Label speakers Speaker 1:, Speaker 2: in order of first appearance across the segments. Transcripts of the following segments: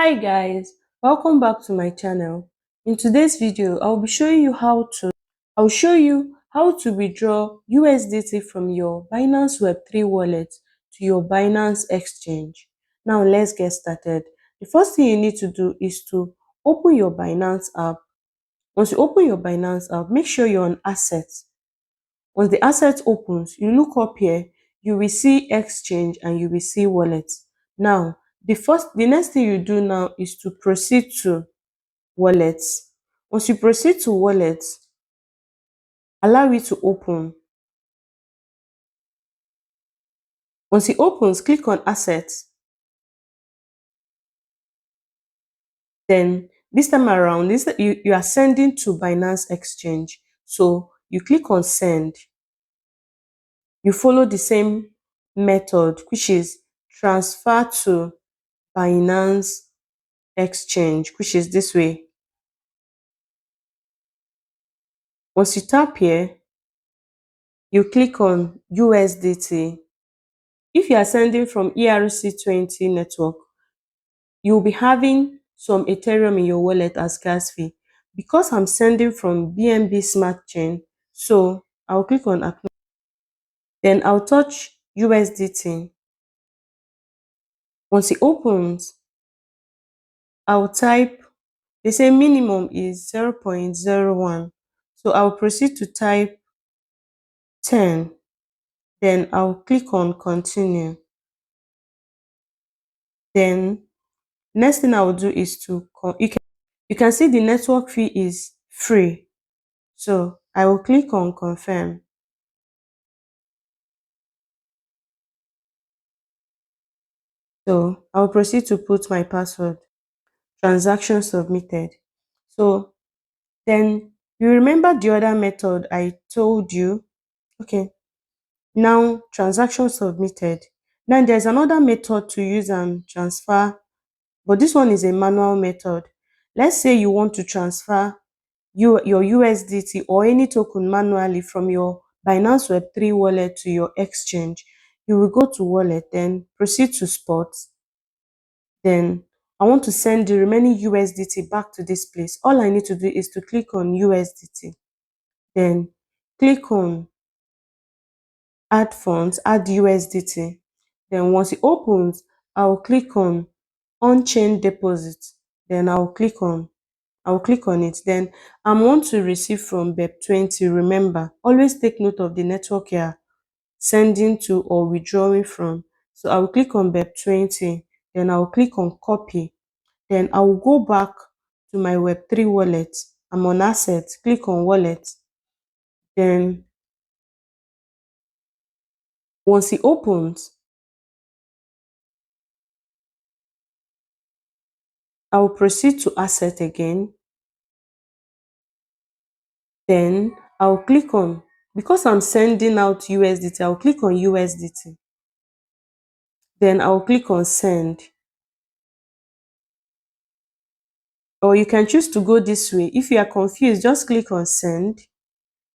Speaker 1: Hi guys, welcome back to my channel. In today's video, I'll show you how to withdraw USDT from your Binance Web3 wallet to your Binance Exchange. Now let's get started. The first thing you need to do is to open your Binance app. Once you open your Binance app, make sure you're on Assets. Once the asset opens, you look up here, you will see Exchange and you will see Wallet. Now, the next thing you do now is to proceed to Wallet. Once you proceed to Wallet, allow it to open. Once it opens, click on Assets. Then this time around, you are sending to Binance Exchange. So you click on Send. You follow the same method, which is transfer to Binance Exchange, which is this way. Once you tap here, you click on USDT. If you are sending from ERC20 network, you'll be having some Ethereum in your wallet as gas fee. Because I'm sending from BNB Smart Chain, so I'll click on Acknowledge. Then I'll touch USDT. Once it opens, I'll type, they say minimum is 0.01. So I'll proceed to type 10. Then I'll click on continue. Then next thing I will do is you can see the network fee is free. So I will click on confirm. So I will proceed to put my password. Transaction submitted. So then you remember the other method I told you? Okay. Now transaction submitted. Then there's another method to use and transfer, but this one is a manual method. Let's say you want to transfer your USDT or any token manually from your Binance Web3 wallet to your exchange. You will go to wallet, then proceed to spot. Then I want to send the remaining USDT back to this place. All I need to do is to click on USDT. Then click on add funds, add USDT. Then once it opens, I'll click on on-chain deposit. Then I'll click on it. Then I want to receive from BEP20. Remember, always take note of the network you are sending to or withdrawing from. So I will click on BEP20. Then I will click on copy. Then I will go back to my Web3 wallet. I'm on assets, click on wallet. Then once it opens, I will proceed to asset again. Then I'll click on, because I'm sending out USDT, I'll click on USDT. Then I'll click on send. Or you can choose to go this way. If you are confused, just click on send.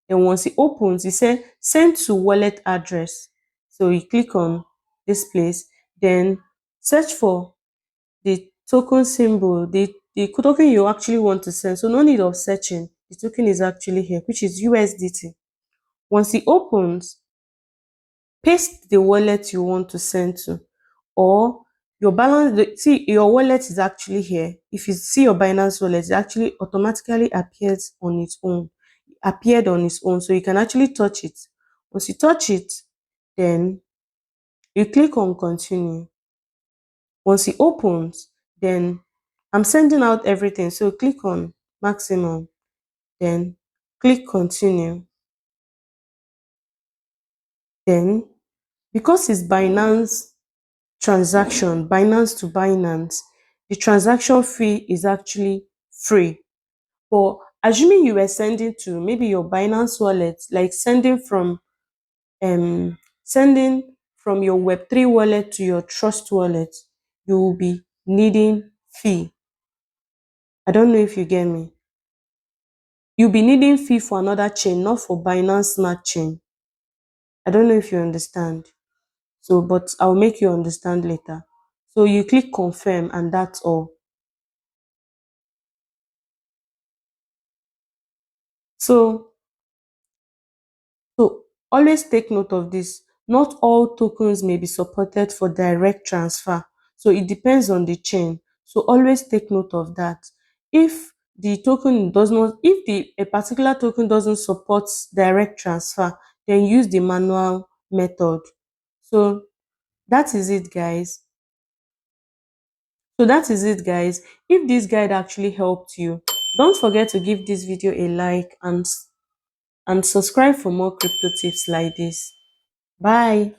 Speaker 1: Then once it opens, it says send to wallet address. So you click on this place, then search for the token symbol, the token you actually want to send. So no need of searching. The token is actually here, which is USDT. Once it opens, paste the wallet you want to send to, or your balance. See, your wallet is actually here. If you see your Binance wallet, it actually automatically appears on its own. Appeared on its own, so you can actually touch it. Once you touch it, then you click on continue. Once it opens, then I'm sending out everything, so click on maximum, then click continue. Then because it's Binance transaction, Binance to Binance, the transaction fee is actually free. But assuming you were sending to maybe your Binance wallet, like sending from your Web3 wallet to your Trust wallet, you will be needing fee. I don't know if you get me. You'll be needing fee for another chain, not for Binance Smart Chain. I don't know if you understand. So, but I'll make you understand later. So you click confirm and that's all. So So always take note of this. Not all tokens may be supported for direct transfer. So it depends on the chain. So always take note of that. If the token does not, if the a particular token doesn't support direct transfer, then use the manual method. So that is it, guys. If this guide actually helped you, don't forget to give this video a like and subscribe for more crypto tips like this. Bye.